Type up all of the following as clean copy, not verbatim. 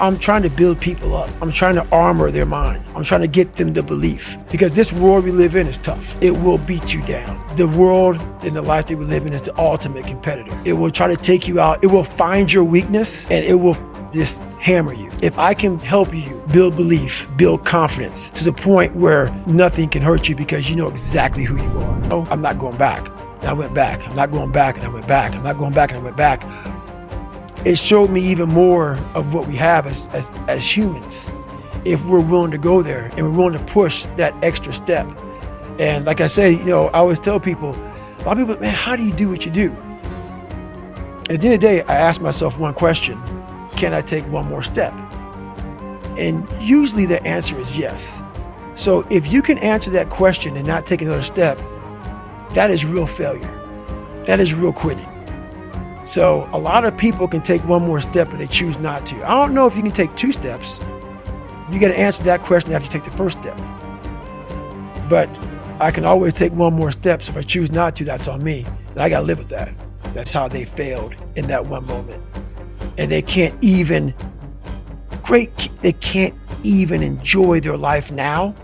I'm trying to build people up. I'm trying to armor their mind. I'm trying to get them the belief, because this world we live in is tough. It will beat you down. The world and the life that we live in is the ultimate competitor. It will try to take you out. It will find your weakness and it will just hammer you. If I can help you build belief, build confidence to the point where nothing can hurt you because you know exactly who you are. Oh, I'm not going back. And I went back. I'm not going back and I went back. I'm not going back and I went back. It showed me even more of what we have as humans, if we're willing to go there and we're willing to push that extra step. And like I say, I always tell people, a lot of people, man, how do you do what you do? At the end of the day, I ask myself one question: can I take one more step? And usually the answer is yes. So if you can answer that question and not take another step, that is real failure. That is real quitting. So a lot of people can take one more step, but they choose not to. I don't know if you can take 2 steps. You got to answer that question after you take the first step. But I can always take one more step. So if I choose not to, that's on me. And I got to live with that. That's how they failed in that one moment. And they can't even enjoy their life now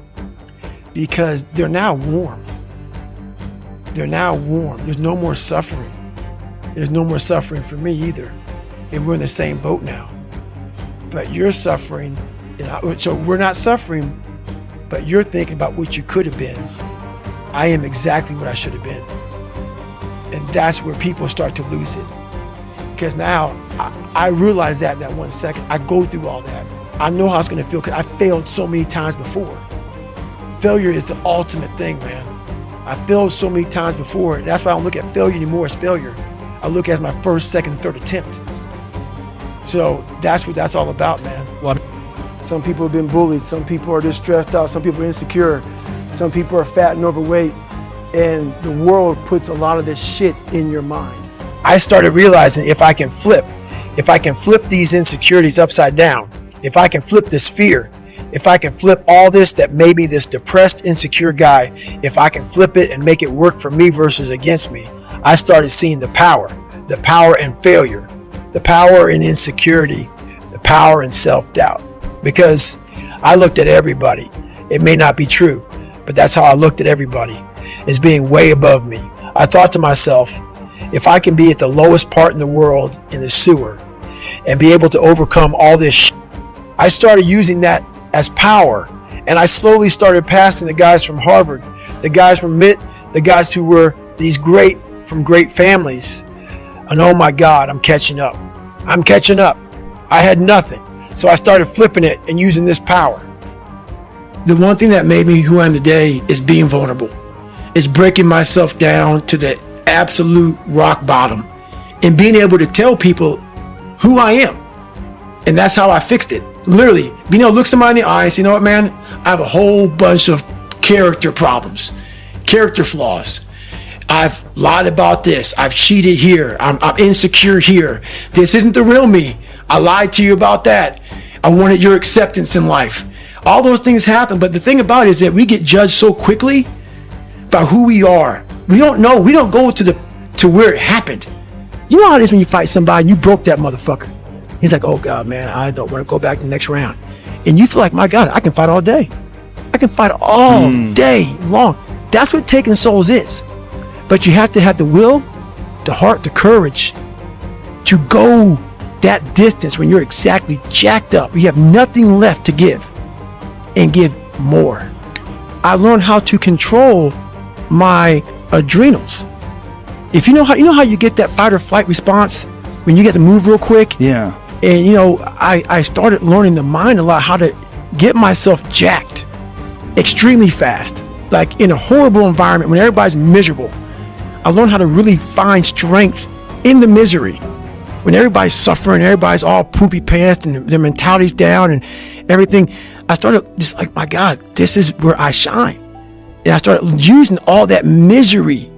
because they're now warm. They're now warm. There's no more suffering. There's no more suffering for me either. And we're in the same boat now. But you're suffering. So we're not suffering, but you're thinking about what you could have been. I am exactly what I should have been. And that's where people start to lose it. Because now I realize that in that 1 second. I go through all that. I know how it's going to feel because I failed so many times before. Failure is the ultimate thing, man. I failed so many times before. That's why I don't look at failure anymore as failure. I look at it as my first, second, third attempt. So that's what that's all about, man. Well, some people have been bullied. Some people are just stressed out. Some people are insecure. Some people are fat and overweight. And the world puts a lot of this shit in your mind. I started realizing if I can flip these insecurities upside down, if I can flip this fear, if I can flip all this that made me this depressed, insecure guy, if I can flip it and make it work for me versus against me, I started seeing the power in failure, the power in insecurity, the power in self-doubt. Because I looked at everybody. It may not be true, but that's how I looked at everybody, as being way above me. I thought to myself, if I can be at the lowest part in the world in the sewer and be able to overcome all this shit, I started using that as power. And I slowly started passing the guys from Harvard, the guys from MIT, the guys who were these great families. And oh my God, I'm catching up. I had nothing. So I started flipping it and using this power. The one thing that made me who I am today is being vulnerable. It's breaking myself down to the absolute rock bottom and being able to tell people who I am. And that's how I fixed it. Literally, being able to look somebody in the eye and say, you know what, man, I have a whole bunch of character problems, character flaws. I've lied about this. I've cheated here. I'm insecure here. This isn't the real me. I lied to you about that. I wanted your acceptance in life. All those things happen. But the thing about it is that we get judged so quickly by who we are. We don't know. We don't go to where it happened. You know how it is when you fight somebody and you broke that motherfucker. He's like, oh God, man, I don't want to go back to the next round. And you feel like, my God, I can fight all day. I can fight all day long. That's what taking souls is. But you have to have the will, the heart, the courage to go that distance when you're exactly jacked up. You have nothing left to give and give more. I learned how to control my adrenals. If you know how you get that fight or flight response when you get to move real quick. Yeah. And I started learning the mind a lot, how to get myself jacked extremely fast, like in a horrible environment when everybody's miserable. I learned how to really find strength in the misery. When everybody's suffering, everybody's all poopy pants and their mentality's down and everything, I started just like, my God, this is where I shine. And I started using all that misery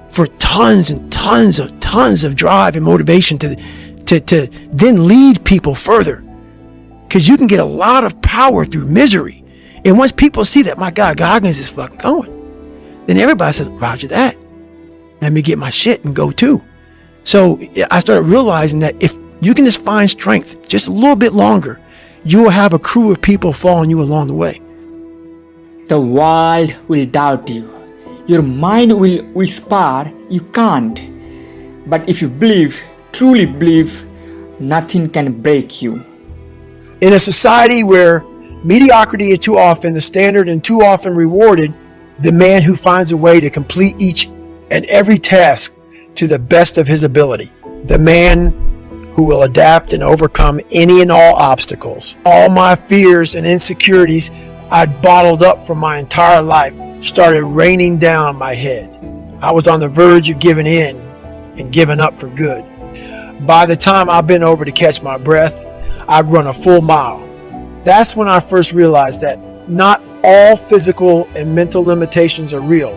for tons and tons of drive and motivation to then lead people further. Because you can get a lot of power through misery. And once people see that, my God, Goggins is fucking going, then everybody says, roger that. Let me get my shit and go too. So I started realizing that if you can just find strength just a little bit longer, you will have a crew of people following you along the way. The world will doubt you. Your mind will whisper you can't. But if you believe, truly believe, nothing can break you. In a society where mediocrity is too often the standard and too often rewarded, the man who finds a way to complete each and every task to the best of his ability, the man who will adapt and overcome any and all obstacles. All my fears and insecurities I'd bottled up for my entire life started raining down on my head. I was on the verge of giving in and giving up for good. By the time I bent over to catch my breath, I'd run a full mile. That's when I first realized that not all physical and mental limitations are real,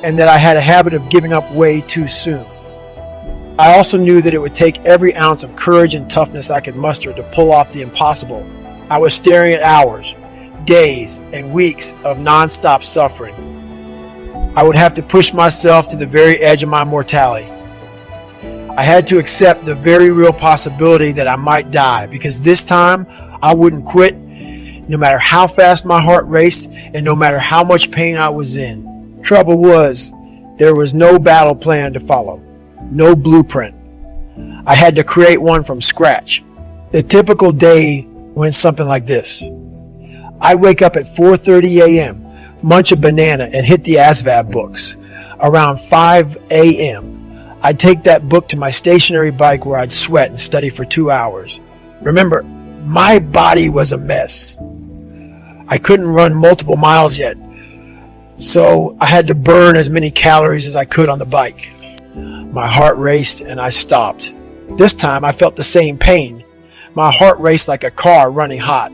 and that I had a habit of giving up way too soon. I also knew that it would take every ounce of courage and toughness I could muster to pull off the impossible. I was staring at hours, days, and weeks of non-stop suffering. I would have to push myself to the very edge of my mortality. I had to accept the very real possibility that I might die, because this time I wouldn't quit, no matter how fast my heart raced and no matter how much pain I was in. Trouble was, there was no battle plan to follow, no blueprint. I had to create one from scratch. The typical day went something like this. I'd wake up at 4:30 a.m., munch a banana, and hit the ASVAB books. Around 5 a.m., I'd take that book to my stationary bike where I'd sweat and study for 2 hours. Remember, my body was a mess. I couldn't run multiple miles yet, so I had to burn as many calories as I could on the bike. My heart raced and I stopped. This time I felt the same pain. My heart raced like a car running hot,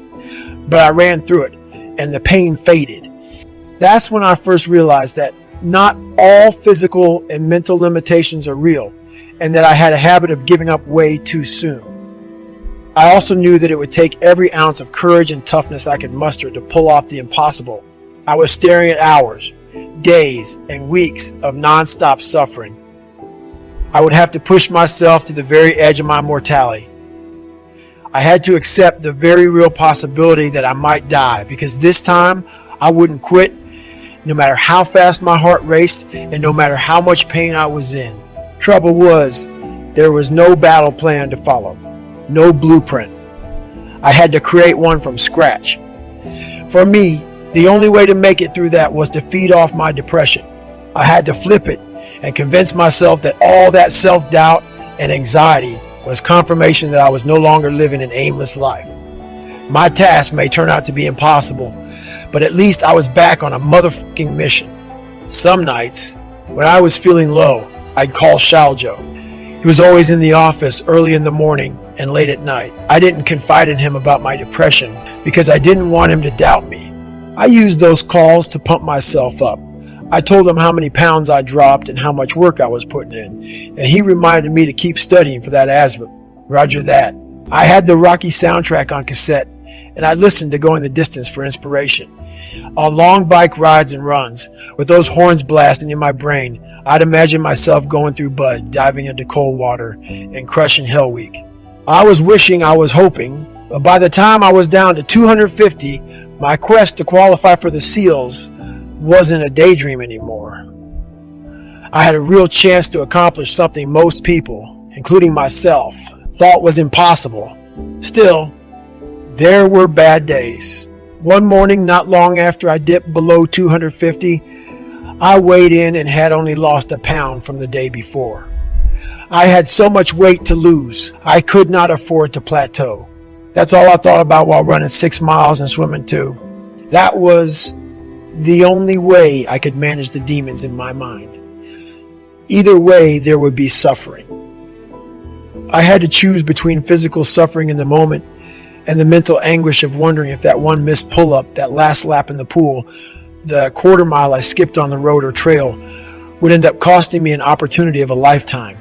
but I ran through it and the pain faded. That's when I first realized that not all physical and mental limitations are real, and that I had a habit of giving up way too soon. I also knew that it would take every ounce of courage and toughness I could muster to pull off the impossible. I was staring at hours, days, and weeks of non-stop suffering. I would have to push myself to the very edge of my mortality. I had to accept the very real possibility that I might die, because this time I wouldn't quit, no matter how fast my heart raced and no matter how much pain I was in. Trouble was, there was no battle plan to follow, no blueprint. I had to create one from scratch. For me, the only way to make it through that was to feed off my depression. I had to flip it and convince myself that all that self-doubt and anxiety was confirmation that I was no longer living an aimless life. My task may turn out to be impossible, but at least I was back on a motherfucking mission. Some nights, when I was feeling low, I'd call Shaljo. He was always in the office early in the morning and late at night. I didn't confide in him about my depression because I didn't want him to doubt me. I used those calls to pump myself up. I told him how many pounds I dropped and how much work I was putting in, and he reminded me to keep studying for that ASVAB. Roger that. I had the Rocky soundtrack on cassette, and I listened to Going the Distance for inspiration. On long bike rides and runs, with those horns blasting in my brain, I'd imagine myself going through Bud, diving into cold water, and crushing Hell Week. I was wishing, I was hoping, but by the time I was down to 250, my quest to qualify for the SEALs wasn't a daydream anymore. I had a real chance to accomplish something most people, including myself, thought was impossible. Still, there were bad days. One morning, not long after I dipped below 250, I weighed in and had only lost a pound from the day before. I had so much weight to lose, I could not afford to plateau. That's all I thought about while running 6 miles and swimming 2. That was the only way I could manage the demons in my mind. Either way, there would be suffering. I had to choose between physical suffering in the moment and the mental anguish of wondering if that one missed pull-up, that last lap in the pool, the quarter mile I skipped on the road or trail would end up costing me an opportunity of a lifetime.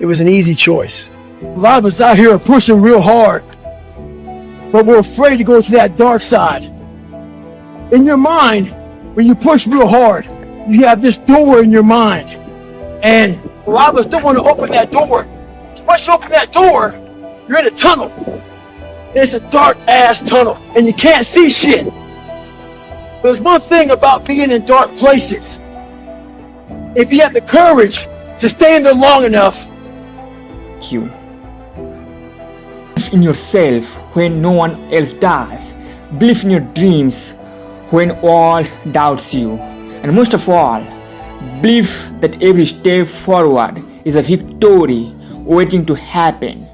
It was an easy choice. A lot of us out here are pushing real hard, but we're afraid to go to that dark side. In your mind, when you push real hard, you have this door in your mind, and a lot of us don't want to open that door. Once you open that door, you're in a tunnel. It's a dark ass tunnel and you can't see shit. There's one thing about being in dark places. If you have the courage to stay in there long enough, you. Believe in yourself when no one else does. Believe in your dreams when all doubts you. And most of all, believe that every step forward is a victory waiting to happen.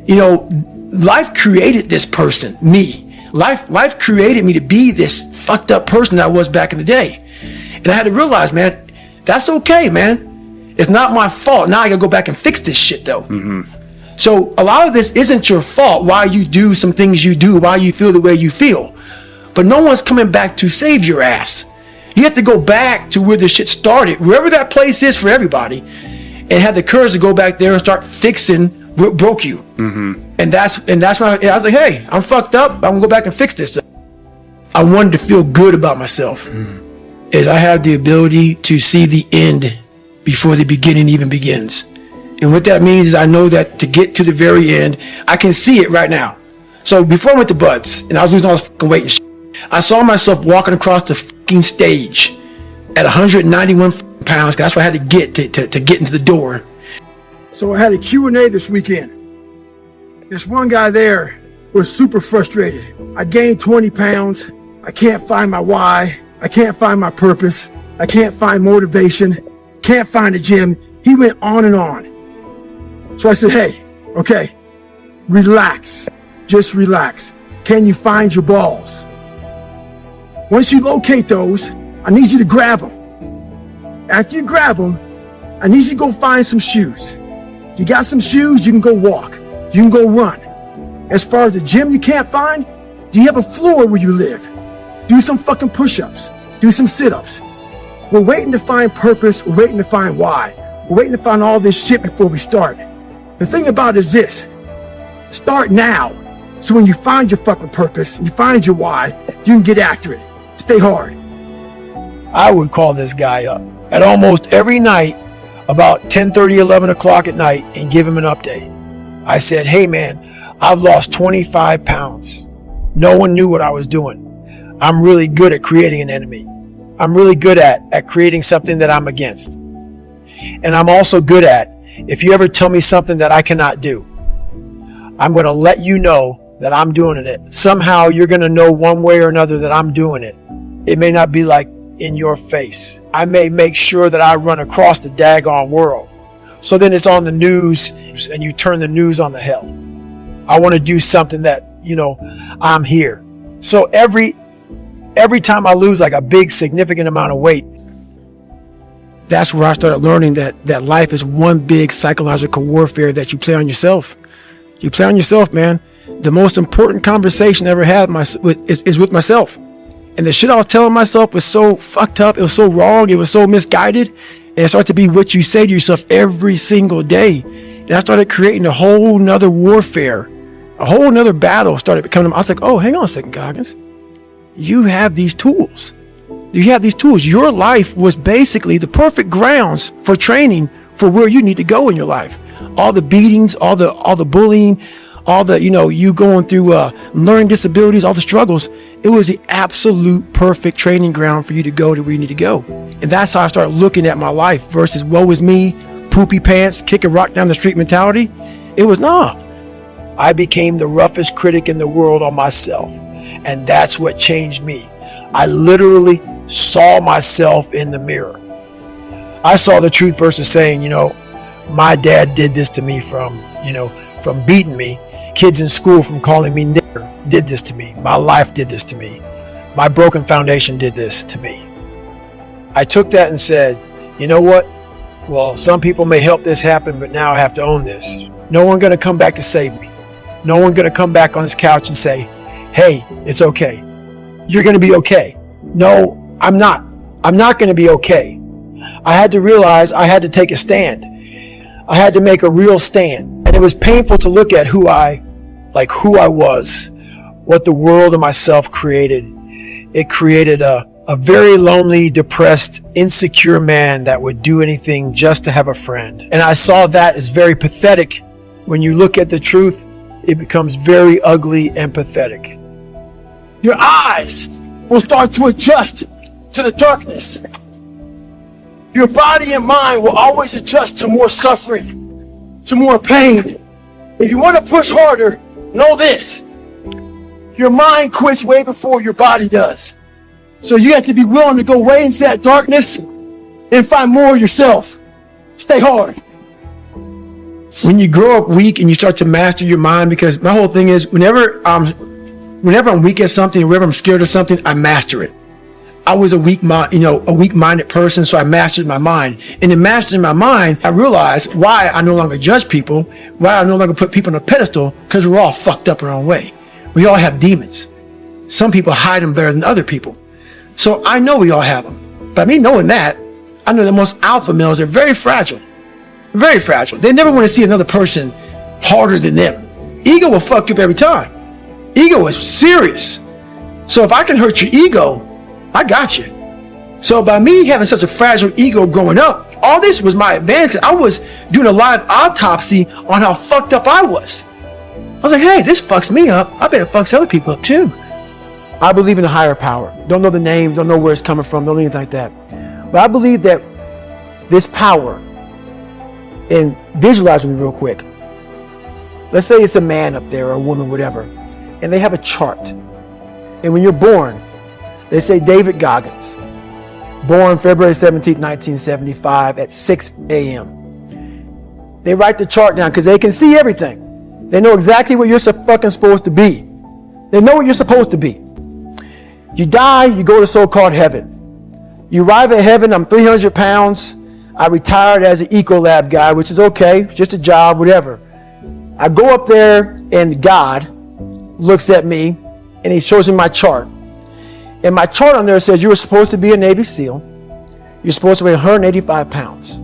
you know, life created this person, me. Life created me to be this fucked up person that I was back in the day. And I had to realize, man, that's okay, man. It's not my fault. Now I gotta go back and fix this shit though. Mm-hmm. So a lot of this isn't your fault, why you do some things you do, why you feel the way you feel. But no one's coming back to save your ass. You have to go back to where the shit started, wherever that place is for everybody, and have the courage to go back there and start fixing what broke you. Mm-hmm. And that's when I was like, hey, I'm fucked up. I'm gonna go back and fix this. I wanted to feel good about myself. Is I have the ability to see the end before the beginning even begins. And what that means is I know that to get to the very end, I can see it right now. So before I went to Buds and I was losing all this fucking weight and shit, I saw myself walking across the fucking stage at 191 pounds. That's what I had to get to get into the door. So I had a Q&A this weekend. This one guy there was super frustrated. I gained 20 pounds. I can't find my why. I can't find my purpose. I can't find motivation. Can't find a gym. He went on and on. So I said, hey, okay, relax. Just relax. Can you find your balls? Once you locate those, I need you to grab them. After you grab them, I need you to go find some shoes. You got some shoes, you can go walk. You can go run. As far as the gym you can't find, do you have a floor where you live? Do some fucking push-ups. Do some sit-ups. We're waiting to find purpose. We're waiting to find why. We're waiting to find all this shit before we start. The thing about it is this. Start now. So when you find your fucking purpose, you find your why, you can get after it. Stay hard. I would call this guy up at almost every night about 10:30, 11 o'clock at night and give him an update. I said, hey man, I've lost 25 pounds. No one knew what I was doing. I'm really good at creating an enemy. I'm really good at creating something that I'm against. And I'm also good at, if you ever tell me something that I cannot do, I'm going to let you know that I'm doing it. Somehow you're going to know one way or another that I'm doing it. It may not be like in your face. I may make sure that I run across the daggone world. So then it's on the news and you turn the news on the hell. I want to do something that, you know, I'm here. So every time I lose like a big significant amount of weight, that's where I started learning that life is one big psychological warfare that you play on yourself. You play on yourself, man. The most important conversation I ever had is with myself. And the shit I was telling myself was so fucked up. It was so wrong. It was so misguided. And it started to be what you say to yourself every single day. And I started creating a whole nother warfare. A whole nother battle started becoming. I was like, oh, hang on a second, Goggins. You have these tools. You have these tools. Your life was basically the perfect grounds for training for where you need to go in your life. All the beatings, all the bullying, all the, you know, you going through learning disabilities, all the struggles. It was the absolute perfect training ground for you to go to where you need to go. And that's how I started looking at my life versus woe is me, poopy pants, kick a rock down the street mentality. It was I became the roughest critic in the world on myself. And that's what changed me. I literally saw myself in the mirror. I saw the truth versus saying, you know, my dad did this to me from beating me. Kids in school from calling me nigger did this to me. My life did this to me. My broken foundation did this to me. I took that and said, you know what? Well, some people may help this happen, but now I have to own this. No one's going to come back to save me. No one's going to come back on this couch and say, hey, it's okay. You're going to be okay. No, I'm not. I'm not going to be okay. I had to realize I had to take a stand. I had to make a real stand. And it was painful to look at who I was, what the world and myself created. It created a very lonely, depressed, insecure man that would do anything just to have a friend. And I saw that as very pathetic when you look at the truth it becomes very ugly and pathetic. Your eyes will start to adjust to the darkness. Your body and mind will always adjust to more suffering, to more pain. If you want to push harder, know this. Your mind quits way before your body does. So you have to be willing to go way into that darkness and find more of yourself. Stay hard. When you grow up weak and you start to master your mind, because my whole thing is whenever I'm weak at something, whenever I'm scared of something, I master it. I was a weak-minded person, so I mastered my mind. And in mastering my mind, I realized why I no longer judge people, why I no longer put people on a pedestal, because we're all fucked up in our own way. We all have demons. Some people hide them better than other people. So I know we all have them. By me knowing that, I know that most alpha males are very fragile. Very fragile. They never want to see another person harder than them. Ego will fuck you up every time. Ego is serious. So if I can hurt your ego, I got you. So by me having such a fragile ego growing up, all this was my advantage. I was doing a live autopsy on how fucked up I was. I was like, hey, this fucks me up. I bet it fucks other people up too. I believe in a higher power. Don't know the name, don't know where it's coming from, don't know anything like that. But I believe that this power, and visualize with me real quick. Let's say it's a man up there or a woman, whatever, and they have a chart. And when you're born, they say David Goggins, born February 17th, 1975 at 6 a.m. They write the chart down because they can see everything. They know exactly what you're fucking supposed to be. They know what you're supposed to be. You die, you go to so-called heaven. You arrive at heaven, I'm 300 pounds. I retired as an Ecolab guy, which is okay. It's just a job, whatever. I go up there and God looks at me and he shows me my chart. And my chart on there says you were supposed to be a Navy SEAL. You're supposed to weigh 185 pounds.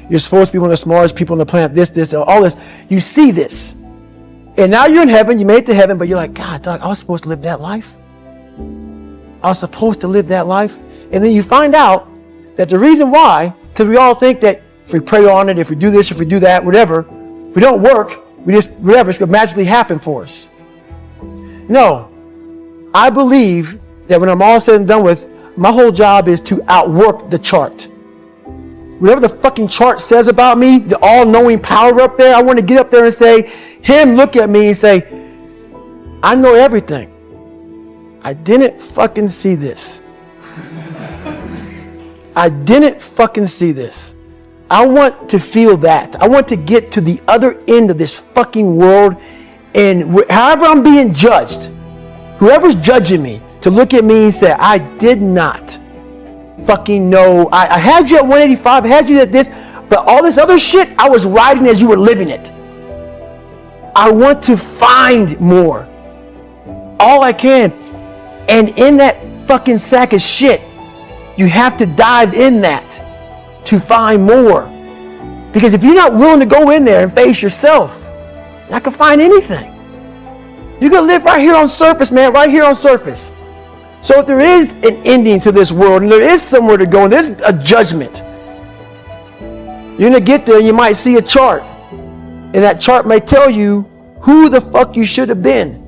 You're supposed to be one of the smartest people on the planet, this, all this. You see this. And now you're in heaven, you made it to heaven, but you're like, God, dog, I was supposed to live that life. I was supposed to live that life. And then you find out that the reason why, because we all think that if we pray on it, if we do this, if we do that, whatever, if we don't work, we just, whatever, it's going to magically happen for us. No. I believe that when I'm all said and done with, my whole job is to outwork the chart. Whatever the fucking chart says about me, the all-knowing power up there, I want to get up there and say, him look at me and say, I know everything. I didn't fucking see this. I didn't fucking see this. I want to feel that. I want to get to the other end of this fucking world, and however I'm being judged, whoever's judging me, to look at me and say, I did not fucking know. I had you at 185, I had you at this, but all this other shit, I was riding as you were living it. I want to find more. All I can. And in that fucking sack of shit, you have to dive in that to find more. Because if you're not willing to go in there and face yourself, you're not gonna find anything. You're gonna live right here on surface, man, right here on surface. So if there is an ending to this world and there is somewhere to go and there's a judgment, you're gonna get there and you might see a chart. And that chart may tell you who the fuck you should have been.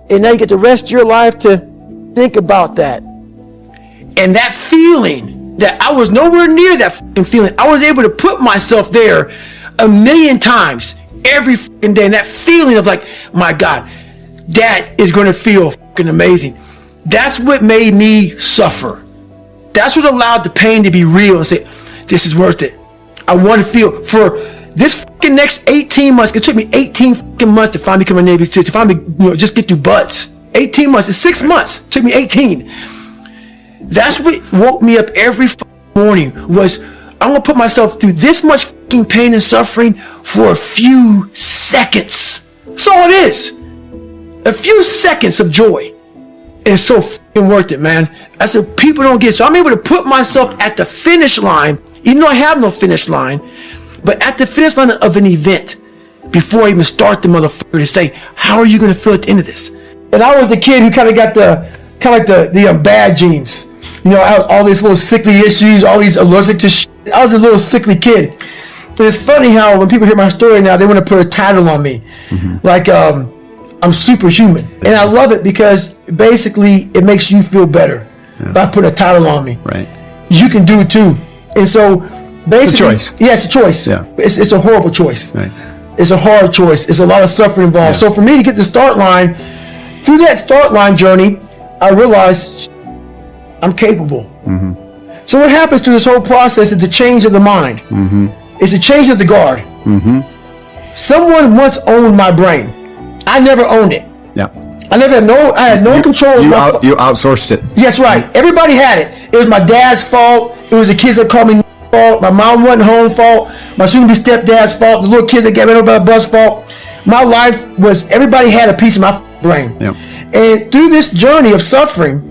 And now you get the rest of your life to think about that. And that feeling that I was nowhere near that fucking feeling, I was able to put myself there 1,000,000 times every fucking day. And that feeling of like, my God, that is going to feel fucking amazing. That's what made me suffer. That's what allowed the pain to be real and say, this is worth it. I want to feel for this fucking next 18 months. It took me 18 fucking months to finally become a Navy SEAL, to finally just get through butts. 18 months. It's 6 months. It took me 18. That's what woke me up every morning was, I'm going to put myself through this much fucking pain and suffering for a few seconds. That's all it is. A few seconds of joy. And it's so fucking worth it, man. That's what people don't get. So I'm able to put myself at the finish line, even though I have no finish line, but at the finish line of an event before I even start the motherfucker to say, how are you going to feel at the end of this? And I was a kid who kind of got the bad genes. You know, I had all these little sickly issues, all these allergic to shit. I was a little sickly kid. it's funny how when people hear my story now, they want to put a title on me. Like, I'm superhuman. And I love it because basically it makes you feel better by putting a title on me. Right. You can do it too. And so basically, it's a choice. Yeah, it's a choice. Yeah. It's a horrible choice. Right. It's a hard choice. It's a lot of suffering involved. Yeah. So for me to get the start line, through that start line journey, I realized I'm capable. So what happens through this whole process is the change of the mind. It's a change of the guard. Someone once owned my brain. I never owned it. Yeah. I had no control. You outsourced it. Yes, right. Everybody had it. It was my dad's fault. It was the kids that called me fault. My mom wasn't home fault. My soon-to-be stepdad's fault. The little kid that got rid of by the bus fault. My life was, everybody had a piece of my brain. Yeah. And through this journey of suffering,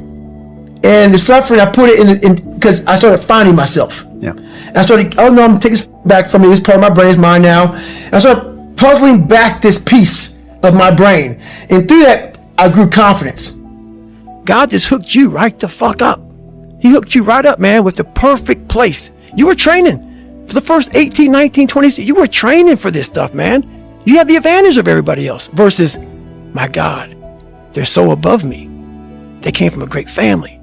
and the suffering, I put it in because I started finding myself. Yeah. And I started, oh no, I'm taking this back from me. This part of my brain is mine now. And I started puzzling back this piece of my brain. And through that, I grew confidence. God just hooked you right the fuck up. He hooked you right up, man, with the perfect place. You were training for the first 18, 19, 20 years. You were training for this stuff, man. You have the advantage of everybody else versus, my God, they're so above me. They came from a great family.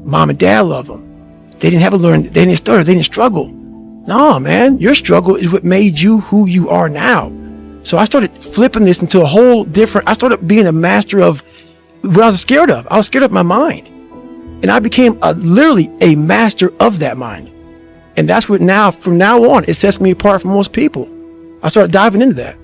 Mom and dad love them. They didn't have to learn. They didn't stutter. They didn't struggle. No, man, your struggle is what made you who you are now. So I started flipping this into a whole different, I started being a master of what I was scared of. I was scared of my mind. And I became literally a master of that mind. And that's what now, from now on, it sets me apart from most people. I started diving into that.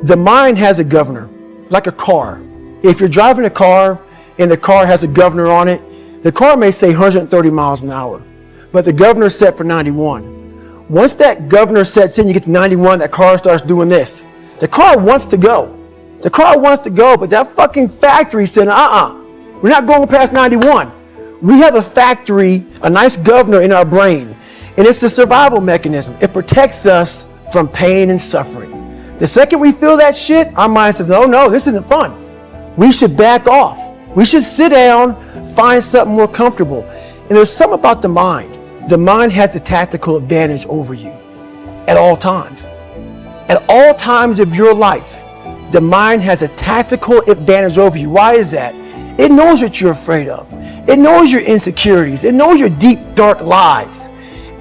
The mind has a governor, like a car. If you're driving a car and the car has a governor on it, the car may say 130 miles an hour, but the governor's set for 91. Once that governor sets in, you get to 91, that car starts doing this. The car wants to go. The car wants to go, but that fucking factory said, we're not going past 91. We have a factory, a nice governor in our brain, and it's a survival mechanism. It protects us from pain and suffering. The second we feel that shit, our mind says, oh no, this isn't fun. We should back off. We should sit down, find something more comfortable. And there's something about the mind. The mind has the tactical advantage over you at all times. At all times of your life, the mind has a tactical advantage over you. Why is that? It knows what you're afraid of. It knows your insecurities. It knows your deep, dark lies.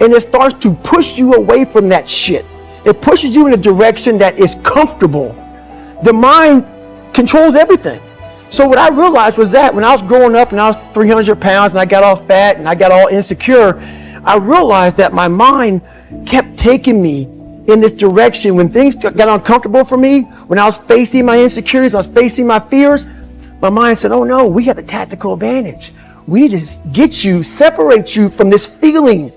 And it starts to push you away from that shit. It pushes you in a direction that is comfortable. The mind controls everything. So what I realized was that when I was growing up and I was 300 pounds and I got all fat and I got all insecure, I realized that my mind kept taking me in this direction. When things got uncomfortable for me, when I was facing my insecurities, when I was facing my fears, my mind said, oh no, we have the tactical advantage. We need to get you, separate you from this feeling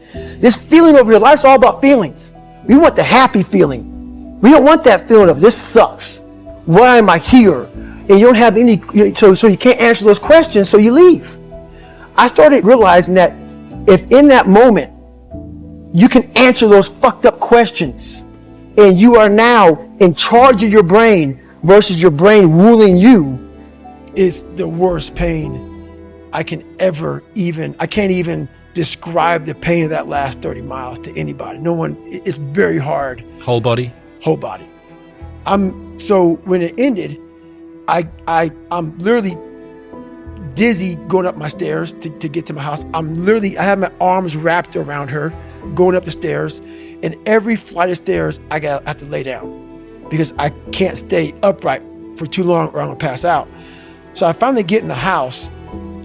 over your life's all about feelings. We want the happy feeling. We don't want that feeling of this sucks. Why am I here? And you don't have any, so you can't answer those questions, so you leave. I started realizing that if in that moment you can answer those fucked up questions and you are now in charge of your brain versus your brain ruling you, it's the worst pain I can't even describe the pain of that last 30 miles to anybody. No one, it's very hard. Whole body? Whole body. So when it ended, I'm literally dizzy going up my stairs to get to my house. I have my arms wrapped around her going up the stairs, and every flight of stairs I have to lay down because I can't stay upright for too long or I'm gonna pass out. So I finally get in the house,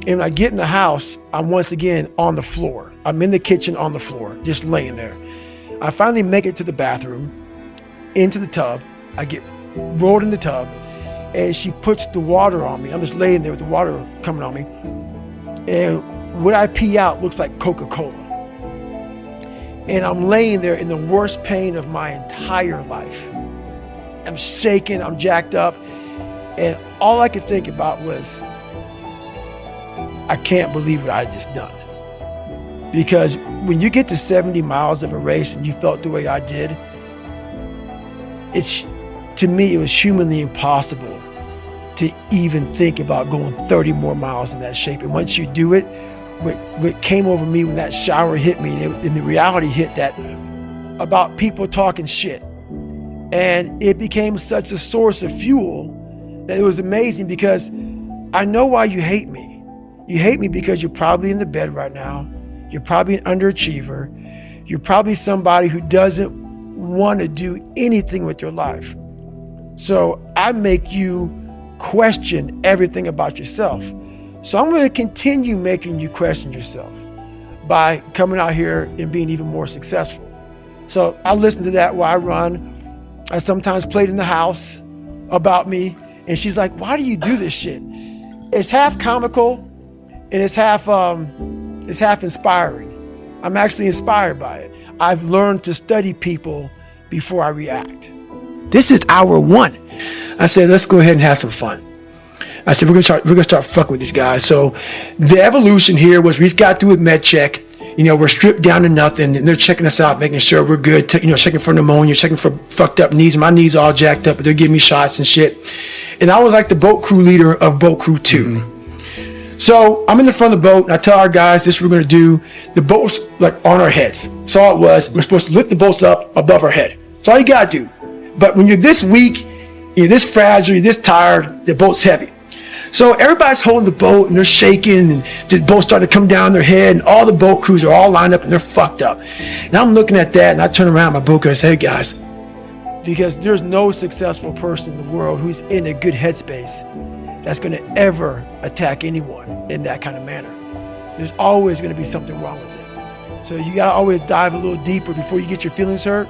and when I get in the house, I'm once again on the floor. I'm in the kitchen on the floor, just laying there. I finally make it to the bathroom, into the tub. I get rolled in the tub, and she puts the water on me. I'm just laying there with the water coming on me. And what I pee out looks like Coca-Cola. And I'm laying there in the worst pain of my entire life. I'm shaking, I'm jacked up. And all I could think about was, I can't believe what I just done. Because when you get to 70 miles of a race and you felt the way I did, to me, it was humanly impossible to even think about going 30 more miles in that shape. And once you do it, what came over me when that shower hit me, and the reality hit that about people talking shit. And it became such a source of fuel that it was amazing, because I know why you hate me. You hate me because you're probably in the bed right now. You're probably an underachiever. You're probably somebody who doesn't want to do anything with your life. So I make you question everything about yourself. So I'm going to continue making you question yourself by coming out here and being even more successful. So I listen to that while I run. I sometimes played in the house about me, and she's like, why do you do this shit? It's half comical and it's half inspiring. I'm actually inspired by it. I've learned to study people before I react. This is hour 1. I said, let's go ahead and have some fun. I said, we're gonna start fucking with these guys. So the evolution here was we just got through with med check. We're stripped down to nothing, and they're checking us out, making sure we're good. Checking for pneumonia, checking for fucked up knees. My knees all jacked up, but they're giving me shots and shit. And I was like the boat crew leader of boat crew 2. Mm-hmm. So I'm in the front of the boat, and I tell our guys, this is what we're gonna do. The boat's like on our heads. That's all it was. We're supposed to lift the boats up above our head. That's all you gotta do. But when you're this weak, you're this fragile, you're this tired, the boat's heavy. So everybody's holding the boat, and they're shaking, and the boat's starting to come down their head, and all the boat crews are all lined up, and they're fucked up. And I'm looking at that, and I turn around my boat crew and say, hey guys, because there's no successful person in the world who's in a good headspace that's going to ever attack anyone in that kind of manner. There's always going to be something wrong with it. So you got to always dive a little deeper before you get your feelings hurt.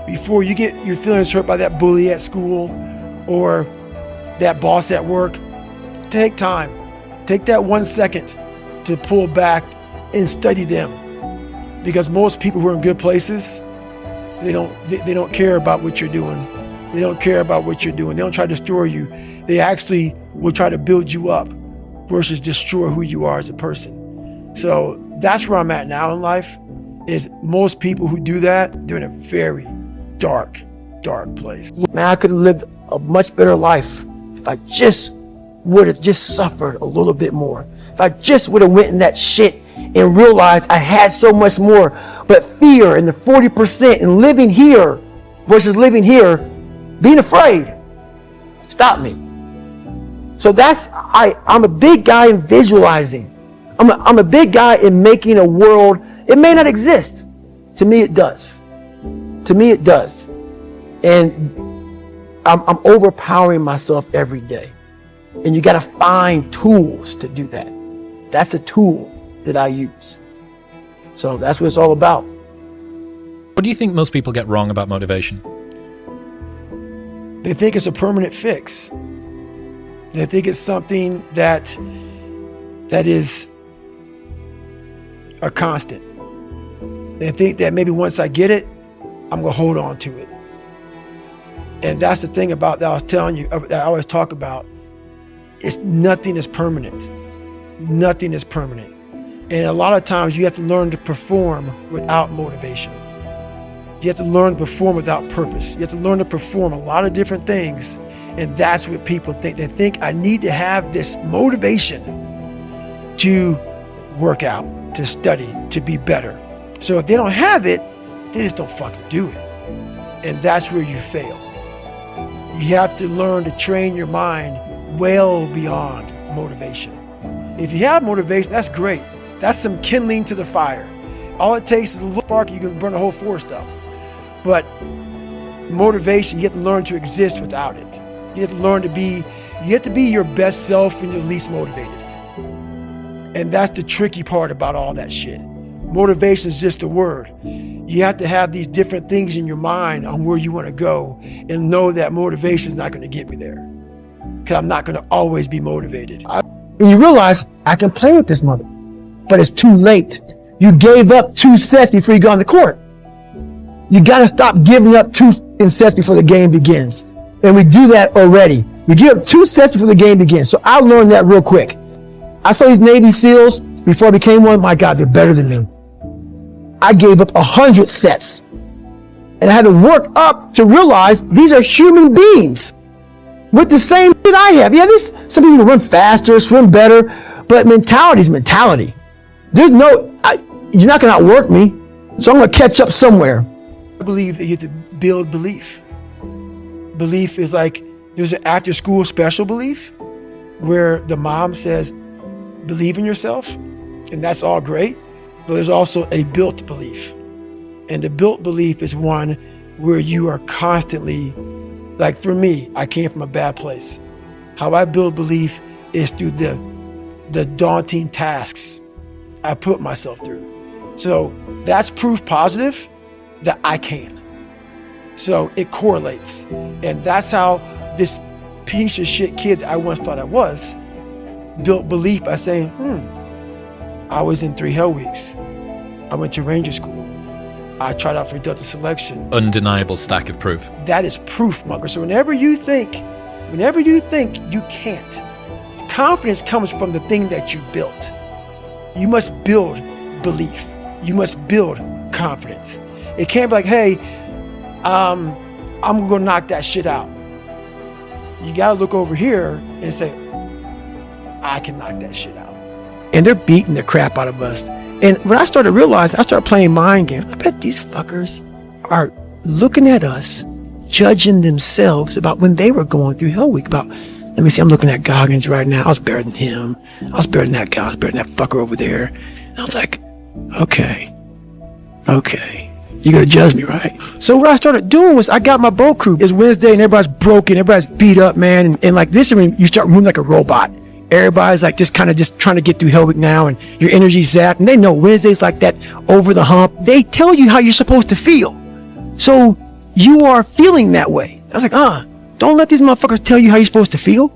Before you get your feelings hurt by that bully at school or that boss at work, take time. Take that 1 second to pull back and study them. Because most people who are in good places, they don't care about what you're doing. They don't care about what you're doing. They don't try to destroy you. They actually will try to build you up versus destroy who you are as a person. So that's where I'm at now in life, is most people who do that, they're in a very dark place. Man, I could have lived a much better life if I just would have just suffered a little bit more. If I just would have went in that shit and realized I had so much more. But fear and the 40% and living here versus living here, being afraid, stopped me. So I'm a big guy in visualizing. I'm a big guy in making a world. It may not exist. To me, it does. To me, it does. And I'm overpowering myself every day. And you got to find tools to do that. That's the tool that I use. So that's what it's all about. What do you think most people get wrong about motivation? They think it's a permanent fix. They think it's something that is a constant. They think that maybe once I get it, I'm going to hold on to it. And that's the thing about that I was telling you, that I always talk about. Nothing is permanent. Nothing is permanent. And a lot of times you have to learn to perform without motivation. You have to learn to perform without purpose. You have to learn to perform a lot of different things. And that's what people think. They think I need to have this motivation to work out, to study, to be better. So if they don't have it, they just don't fucking do it. And that's where you fail. You have to learn to train your mind well beyond motivation. If you have motivation, that's great. That's some kindling to the fire. All it takes is a little spark, you can burn the whole forest up. But motivation, you have to learn to exist without it. You have to learn to be, you have to be your best self when you're least motivated. And that's the tricky part about all that shit. Motivation is just a word. You have to have these different things in your mind on where you want to go and know that motivation is not going to get me there. Because I'm not going to always be motivated. And you realize I can play with this mother, but it's too late. You gave up 2 sets before you got on the court. You got to stop giving up 2 sets before the game begins. And we do that already. We give up 2 sets before the game begins. So I learned that real quick. I saw these Navy SEALs before I became one. My God, they're better than me. I gave up 100 sets. And I had to work up to realize these are human beings with the same that I have. Yeah, some people run faster, swim better, but mentality is mentality. You're not gonna outwork me, so I'm gonna catch up somewhere. I believe that you have to build belief. Belief is like, there's an after school special belief where the mom says, believe in yourself, and that's all great, but there's also a built belief. And the built belief is one where you are constantly, like for me, I came from a bad place. How I build belief is through the daunting tasks I put myself through. So that's proof positive that I can. So it correlates. And that's how this piece of shit kid that I once thought I was built belief by saying, I was in 3 Hell Weeks. I went to Ranger School. I tried out for Delta Selection. Undeniable stack of proof. That is proof, mother. So whenever you think you can't, confidence comes from the thing that you built. You must build belief. You must build confidence. It can't be like, hey, I'm gonna knock that shit out. You gotta look over here and say, I can knock that shit out. And they're beating the crap out of us. And when I started to realize, I started playing mind games. I bet these fuckers are looking at us, judging themselves about when they were going through Hell Week. About, let me see, I'm looking at Goggins right now. I was better than him. I was better than that guy. I was better than that fucker over there. And I was like, okay. You're gonna judge me, right? So what I started doing was I got my boat crew. It's Wednesday and everybody's broken, everybody's beat up, man. And like this, I mean, you start moving like a robot. Everybody's like just trying to get through Hell Week now, and your energy's zapped. And they know Wednesday's like that over the hump. They tell you how you're supposed to feel. So you are feeling that way. I was like, don't let these motherfuckers tell you how you're supposed to feel.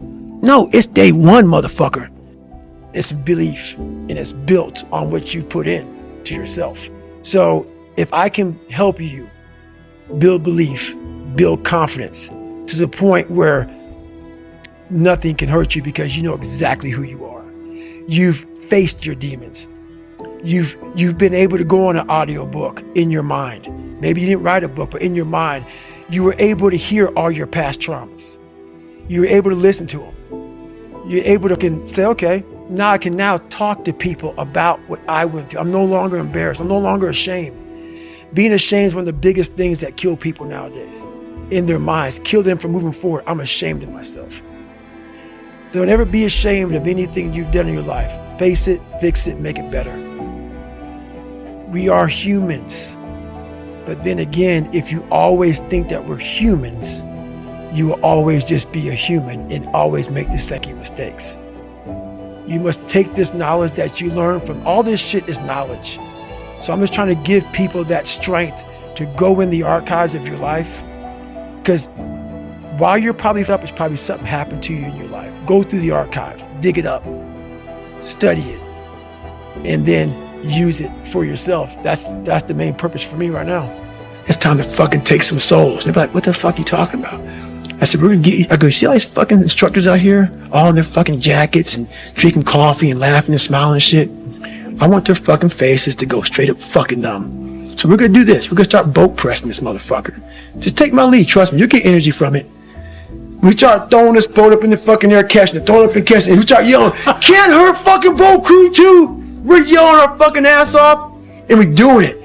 No, it's day one, motherfucker. It's belief, and it's built on what you put in to yourself. So if I can help you build belief, build confidence to the point where nothing can hurt you because you know exactly who you are. You've faced your demons. You've been able to go on an audiobook in your mind. Maybe you didn't write a book, but in your mind, you were able to hear all your past traumas. You were able to listen to them. You're able to say, okay, now I can now talk to people about what I went through. I'm no longer embarrassed. I'm no longer ashamed. Being ashamed is one of the biggest things that kill people nowadays. In their minds, kill them from moving forward. I'm ashamed of myself. Don't ever be ashamed of anything you've done in your life. Face it, fix it, make it better. We are humans. But then again, if you always think that we're humans, you will always just be a human and always make the same mistakes. You must take this knowledge that you learn from all this shit is knowledge. So I'm just trying to give people that strength to go in the archives of your life. Because while you're probably up, it's probably something happened to you in your life. Go through the archives, dig it up, study it, and then use it for yourself. That's the main purpose for me right now. It's time to fucking take some souls. They're like, what the fuck are you talking about? I said, we're gonna get you. I go, see all these fucking instructors out here, all in their fucking jackets and drinking coffee and laughing and smiling and shit. I want their fucking faces to go straight up fucking dumb. So we're gonna do this. We're gonna start boat pressing this motherfucker. Just take my lead, trust me, you'll get energy from it. We start throwing this boat up in the fucking air, catching it, throwing it up and catching it, and we start yelling, can't hurt fucking boat crew too. We're yelling our fucking ass off, and we're doing it.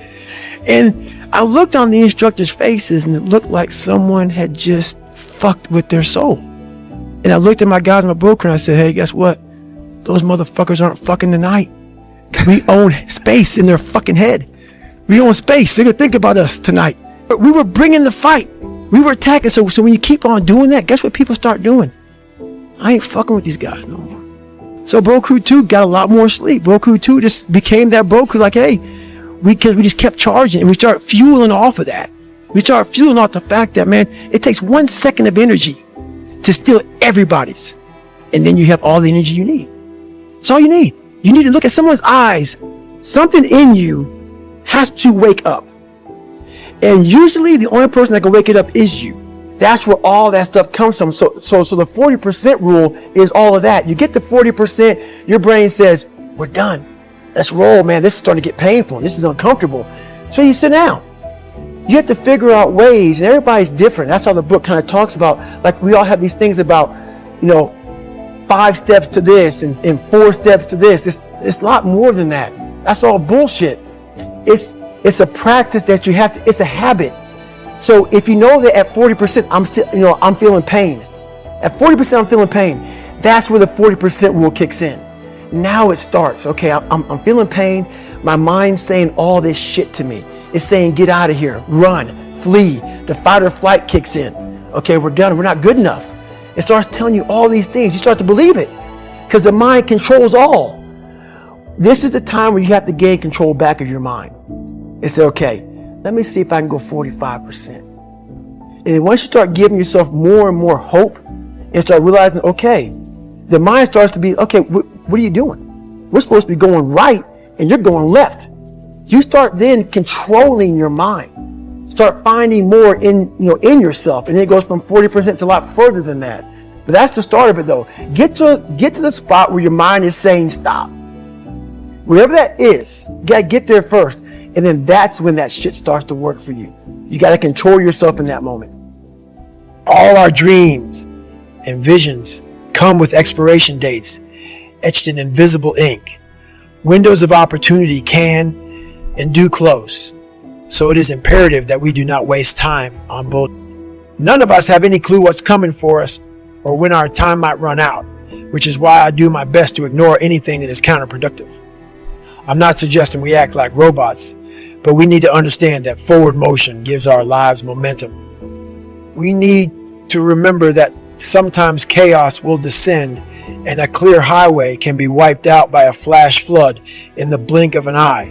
And I looked on the instructors' faces, and it looked like someone had just fucked with their soul. And I looked at my guys in my boat crew, and I said, hey, guess what? Those motherfuckers aren't fucking tonight. We own space in their fucking head. We own space. They're gonna think about us tonight. But we were bringing the fight. We were attacking. So when you keep on doing that, guess what people start doing? I ain't fucking with these guys no more. So Bro Crew 2 got a lot more sleep. Bro Crew 2 just became that Bro Crew, like, hey, we just kept charging, and we start fueling off of that. We start fueling off the fact that, man, it takes 1 second of energy to steal everybody's. And then you have all the energy you need. That's all you need. You need to look at someone's eyes. Something in you has to wake up. And usually the only person that can wake it up is you. That's where all that stuff comes from. So the 40% rule is all of that. You get to 40%, your brain says, we're done. Let's roll, man. This is starting to get painful. This is uncomfortable. So you sit down. You have to figure out ways, and everybody's different. That's how the book kind of talks about, like, we all have these things about, 5 steps to this and 4 steps to this. It's a lot more than that. That's all bullshit. It's a practice that you have to, it's a habit. So if you know that at 40%, I'm feeling pain. At 40%, I'm feeling pain. That's where the 40% rule kicks in. Now it starts. Okay, I'm feeling pain. My mind's saying all this shit to me. It's saying, get out of here, run, flee. The fight or flight kicks in. Okay, we're done. We're not good enough. It starts telling you all these things. You start to believe it because the mind controls all. This is the time where you have to gain control back of your mind and say, okay, let me see if I can go 45%. And then once you start giving yourself more and more hope and start realizing, okay, the mind starts to be, okay, what are you doing? We're supposed to be going right and you're going left. You start then controlling your mind. Start finding more in yourself. And then it goes from 40% to a lot further than that. But that's the start of it though. Get to the spot where your mind is saying stop. Whatever that is, you gotta get there first. And then that's when that shit starts to work for you. You gotta control yourself in that moment. All our dreams and visions come with expiration dates etched in invisible ink. Windows of opportunity can and do close. So it is imperative that we do not waste time on bull. None of us have any clue what's coming for us or when our time might run out, which is why I do my best to ignore anything that is counterproductive. I'm not suggesting we act like robots, but we need to understand that forward motion gives our lives momentum. We need to remember that sometimes chaos will descend and a clear highway can be wiped out by a flash flood in the blink of an eye.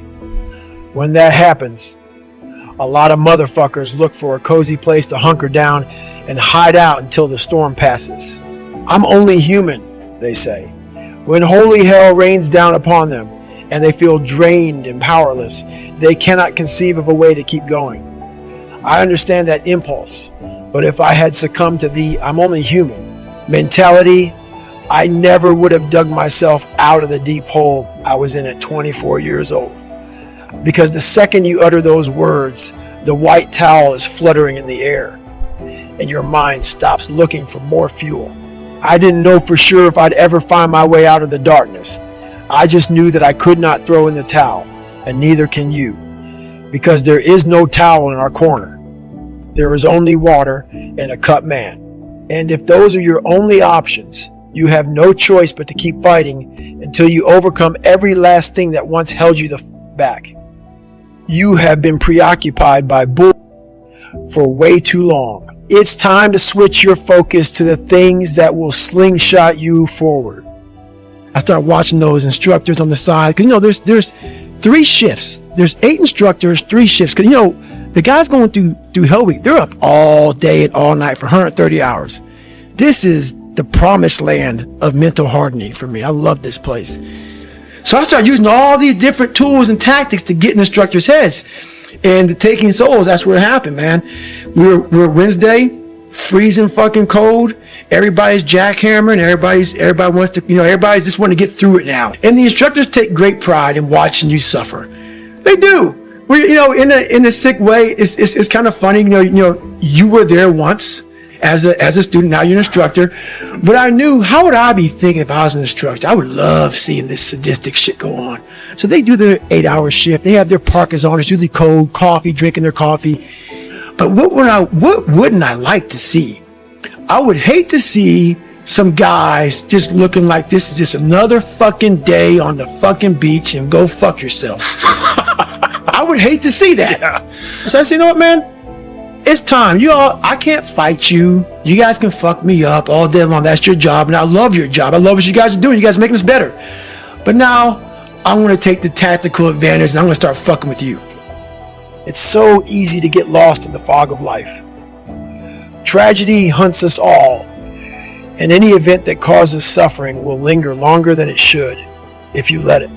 When that happens, a lot of motherfuckers look for a cozy place to hunker down and hide out until the storm passes. I'm only human, they say. When holy hell rains down upon them and they feel drained and powerless, they cannot conceive of a way to keep going. I understand that impulse, but if I had succumbed to the I'm only human mentality, I never would have dug myself out of the deep hole I was in at 24 years old. Because the second you utter those words, the white towel is fluttering in the air and your mind stops looking for more fuel. I didn't know for sure if I'd ever find my way out of the darkness. I just knew that I could not throw in the towel, and neither can you, because there is no towel in our corner. There is only water and a cut man. And if those are your only options, you have no choice but to keep fighting until you overcome every last thing that once held you back. You have been preoccupied by bull for way too long. It's time to switch your focus to the things that will slingshot you forward. I start watching those instructors on the side because there's 3 shifts. There's 8 instructors, 3 shifts. Because the guys going through Hell Week, they're up all day and all night for 130 hours. This is the promised land of mental hardening for me. I love this place. So I started using all these different tools and tactics to get in instructors' heads. And taking souls, that's where it happened, man. We're Wednesday, freezing fucking cold. Everybody's jackhammering. Everybody wants to, everybody's just want to get through it now. And the instructors take great pride in watching you suffer. They do. We, in a sick way, it's kind of funny. You were there once as a student. Now you're an instructor. But I knew, how would I be thinking if I was an instructor? I would love seeing this sadistic shit go on. So they do their 8-hour shift. They have their parkas on. It's usually cold, coffee, drinking their coffee. But what wouldn't I like to see? I would hate to see some guys just looking like this is just another fucking day on the fucking beach and go fuck yourself. I would hate to see that. Yeah. So I said, you know what, man? It's time. I can't fight you. You guys can fuck me up all day long. That's your job. And I love your job. I love what you guys are doing. You guys are making us better. But now I'm going to take the tactical advantage and I'm going to start fucking with you. It's so easy to get lost in the fog of life. Tragedy hunts us all, and any event that causes suffering will linger longer than it should if you let it.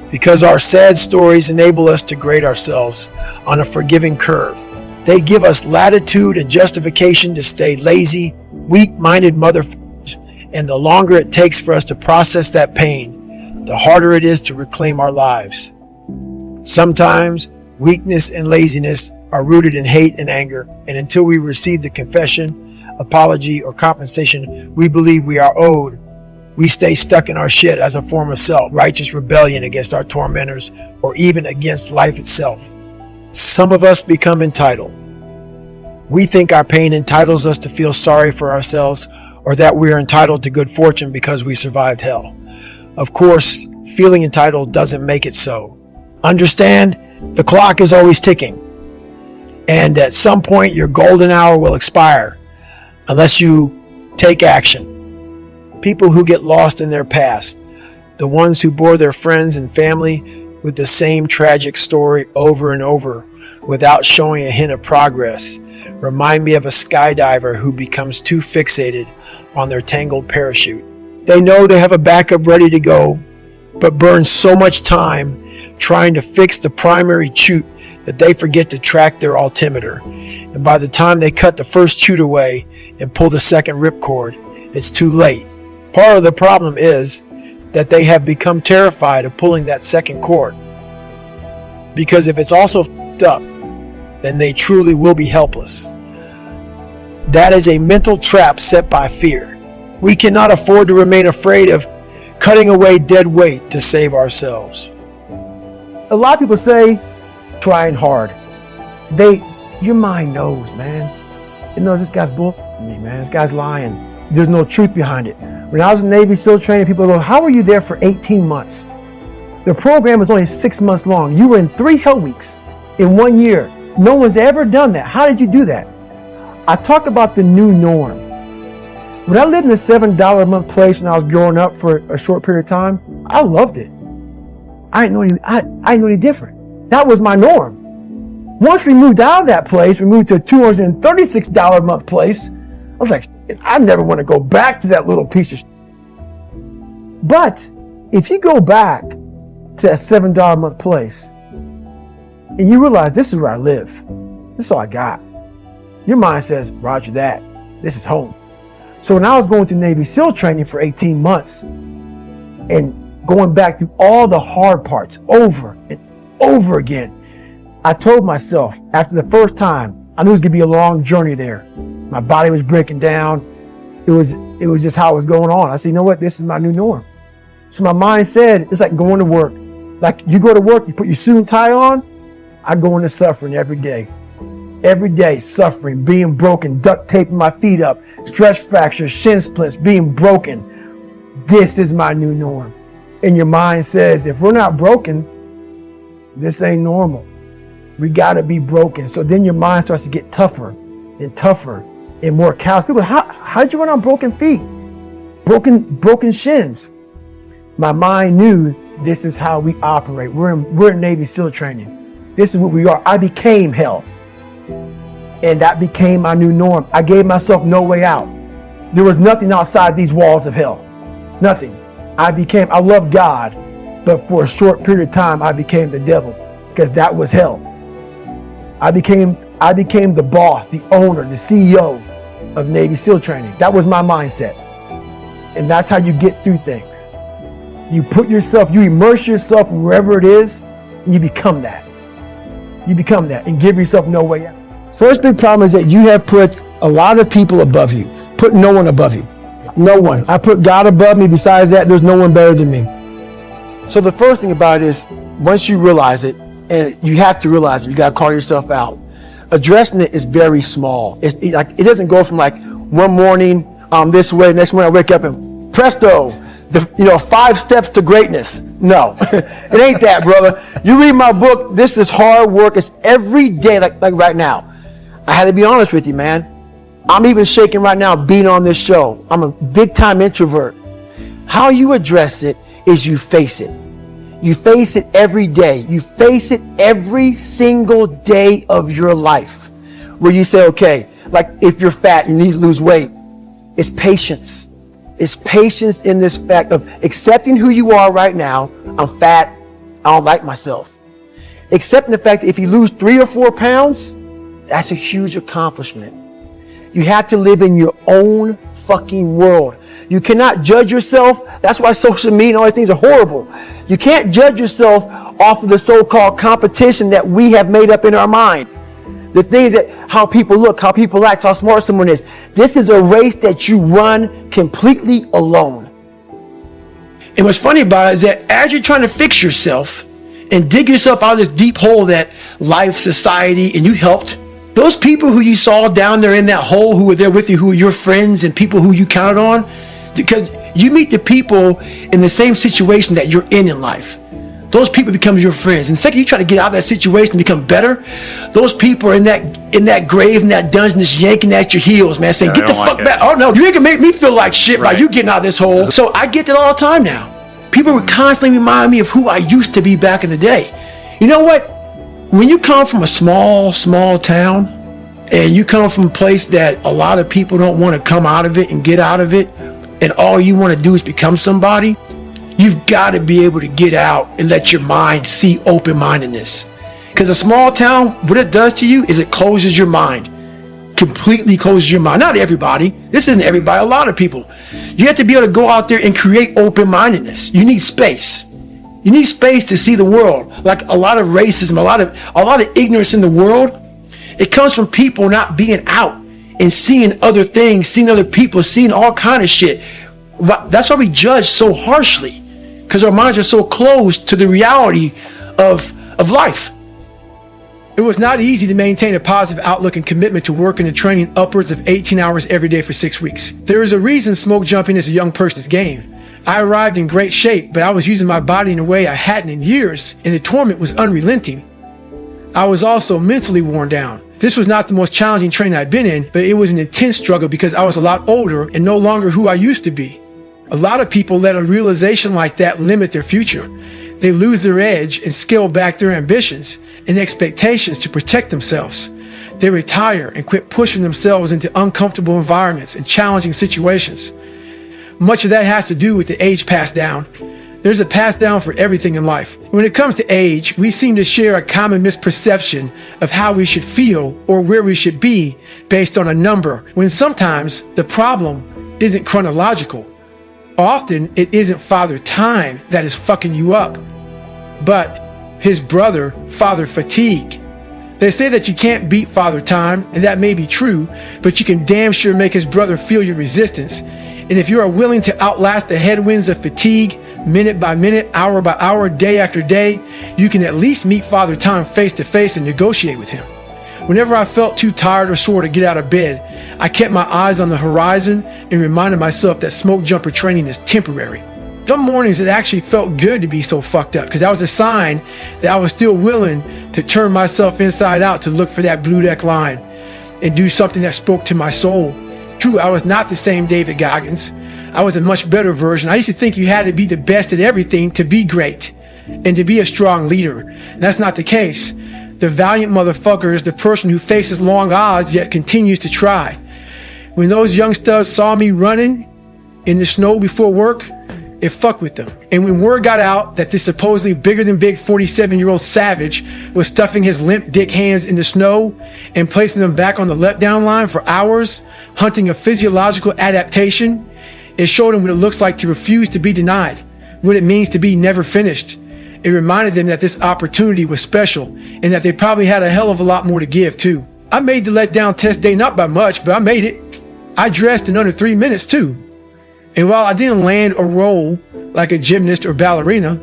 Because our sad stories enable us to grade ourselves on a forgiving curve. They give us latitude and justification to stay lazy, weak-minded motherfuckers, and the longer it takes for us to process that pain, the harder it is to reclaim our lives. Sometimes weakness and laziness are rooted in hate and anger, and until we receive the confession, apology, or compensation we believe we are owed, we stay stuck in our shit as a form of self-righteous rebellion against our tormentors or even against life itself. Some of us become entitled. We think our pain entitles us to feel sorry for ourselves or that we are entitled to good fortune because we survived hell. Of course, feeling entitled doesn't make it so. Understand, the clock is always ticking. And at some point, your golden hour will expire unless you take action. People who get lost in their past, the ones who bore their friends and family with the same tragic story over and over without showing a hint of progress, remind me of a skydiver who becomes too fixated on their tangled parachute. They know they have a backup ready to go, but burn so much time trying to fix the primary chute that they forget to track their altimeter. And by the time they cut the first chute away and pull the second ripcord, it's too late. Part of the problem is that they have become terrified of pulling that second cord. Because if it's also f***ed up, then they truly will be helpless. That is a mental trap set by fear. We cannot afford to remain afraid of cutting away dead weight to save ourselves. A lot of people say, trying hard. Your mind knows, man. It knows this guy's bull me, man. This guy's lying. There's no truth behind it. When I was in Navy SEAL training, people go, how were you there for 18 months? The program was only 6 months long. You were in 3 hell weeks in 1 year. No one's ever done that. How did you do that? I talk about the new norm. When I lived in a $7 a month place when I was growing up for a short period of time, I loved it. I didn't know any different. That was my norm. Once we moved out of that place, we moved to a $236 a month place. I was like, I never want to go back to that little piece of shit. But if you go back to that $7 a month place and you realize this is where I live, this is all I got, your mind says, roger that, this is home. So when I was going through Navy SEAL training for 18 months and going back through all the hard parts over and over again, I told myself after the first time, I knew it was going to be a long journey there. My body was breaking down. It was just how it was going on. I said, you know what? This is my new norm. So my mind said, it's like going to work. Like you go to work, you put your suit and tie on. I go into suffering every day. Every day, suffering, being broken, duct taping my feet up, stress fractures, shin splints, being broken. This is my new norm. And your mind says, if we're not broken, this ain't normal. We gotta be broken. So then your mind starts to get tougher and tougher and more callous. People, how'd you run on broken feet? Broken shins. My mind knew this is how we operate. We're in Navy SEAL training. This is what we are. I became hell. And that became my new norm. I gave myself no way out. There was nothing outside these walls of hell. Nothing. I love God, but for a short period of time, I became the devil because that was hell. I became the boss, the owner, the CEO of Navy SEAL training. That was my mindset. And that's how you get through things. You immerse yourself wherever it is, and you become that. You become that and give yourself no way out. First big problem is that you have put a lot of people above you. Put no one above you. No one. I put God above me. Besides that, there's no one better than me. So the first thing about it is, once you realize it, and you have to realize it, you got to call yourself out. Addressing it is very small. It doesn't go from like one morning this way, next morning I wake up and presto, 5 steps to greatness. No, it ain't that, brother. You read my book, this is hard work. It's every day, like right now. I had to be honest with you, man. I'm even shaking right now being on this show. I'm a big time introvert. How you address it is you face it. You face it every day. You face it every single day of your life. Where you say, okay, like if you're fat and you need to lose weight, it's patience. It's patience in this fact of accepting who you are right now. I'm fat. I don't like myself. Accepting the fact that if you lose 3 or 4 pounds, that's a huge accomplishment. You have to live in your own fucking world. You cannot judge yourself. That's why social media and all these things are horrible. You can't judge yourself off of the so-called competition that we have made up in our mind. The things that how people look, how people act, how smart someone is. This is a race that you run completely alone. And what's funny about it is that as you're trying to fix yourself and dig yourself out of this deep hole that life, society, and you helped, those people who you saw down there in that hole who were there with you, who were your friends and people who you counted on, because you meet the people in the same situation that you're in life. Those people become your friends. And the second you try to get out of that situation and become better, those people are in that grave, in that dungeon, just yanking at your heels, man, saying, get the fuck back. Oh no, you're gonna make me feel like shit by you getting out of this hole. So I get that all the time now. People would constantly remind me of who I used to be back in the day. You know what? When you come from a small town, and you come from a place that a lot of people don't want to come out of it and get out of it, and all you want to do is become somebody, you've got to be able to get out and let your mind see open-mindedness. Because a small town, what it does to you is it closes your mind. Completely closes your mind. Not everybody. This isn't everybody. A lot of people. You have to be able to go out there and create open-mindedness. You need space. You need space to see the world. Like a lot of racism, a lot of ignorance in the world, it comes from people not being out and seeing other things, seeing other people, seeing all kind of shit. That's why we judge so harshly, because our minds are so closed to the reality of life. It was not easy to maintain a positive outlook and commitment to work and training upwards of 18 hours every day for 6 weeks. There is a reason smoke jumping is a young person's game. I arrived in great shape, but I was using my body in a way I hadn't in years, and the torment was unrelenting. I was also mentally worn down. This was not the most challenging training I'd been in, but it was an intense struggle because I was a lot older and no longer who I used to be. A lot of people let a realization like that limit their future. They lose their edge and scale back their ambitions and expectations to protect themselves. They retire and quit pushing themselves into uncomfortable environments and challenging situations. Much of that has to do with the age passed down. There's a pass down for everything in life. When it comes to age, we seem to share a common misperception of how we should feel or where we should be based on a number, when sometimes the problem isn't chronological. Often it isn't Father Time that is fucking you up, but his brother, Father Fatigue. They say that you can't beat Father Time, and that may be true, but you can damn sure make his brother feel your resistance. And if you are willing to outlast the headwinds of fatigue, minute by minute, hour by hour, day after day, you can at least meet Father Time face to face and negotiate with him. Whenever I felt too tired or sore to get out of bed, I kept my eyes on the horizon and reminded myself that smoke jumper training is temporary. Some mornings it actually felt good to be so fucked up, because that was a sign that I was still willing to turn myself inside out to look for that blue deck line and do something that spoke to my soul. True, I was not the same David Goggins. I was a much better version. I used to think you had to be the best at everything to be great and to be a strong leader. And that's not the case. The valiant motherfucker is the person who faces long odds yet continues to try. When those young studs saw me running in the snow before work, it fucked with them. And when word got out that this supposedly bigger than big 47-year-old savage was stuffing his limp dick hands in the snow and placing them back on the letdown line for hours, hunting a physiological adaptation, it showed them what it looks like to refuse to be denied, what it means to be never finished. It reminded them that this opportunity was special and that they probably had a hell of a lot more to give too. I made the letdown test day not by much, but I made it. I dressed in under 3 minutes too. And while I didn't land or roll like a gymnast or ballerina,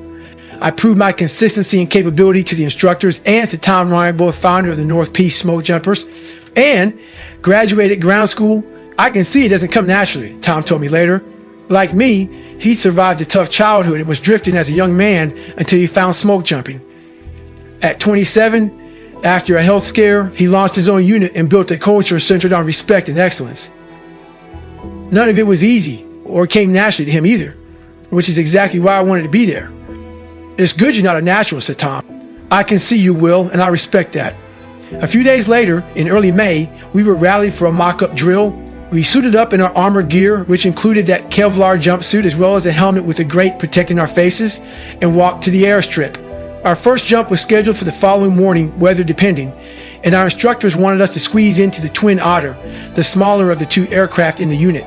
I proved my consistency and capability to the instructors and to Tom Ryan, both founder of the North Peace Smoke Jumpers, and graduated ground school. I can see it doesn't come naturally, Tom told me later. Like me, he survived a tough childhood and was drifting as a young man until he found smoke jumping. At 27, after a health scare, he launched his own unit and built a culture centered on respect and excellence. None of it was easy or came naturally to him either, which is exactly why I wanted to be there. It's good you're not a natural, said Tom. I can see you, Will, and I respect that. A few days later, in early May, we were rallied for a mock-up drill. We suited up in our armored gear, which included that Kevlar jumpsuit as well as a helmet with a grate protecting our faces, and walked to the airstrip. Our first jump was scheduled for the following morning, weather depending, and our instructors wanted us to squeeze into the Twin Otter, the smaller of the two aircraft in the unit.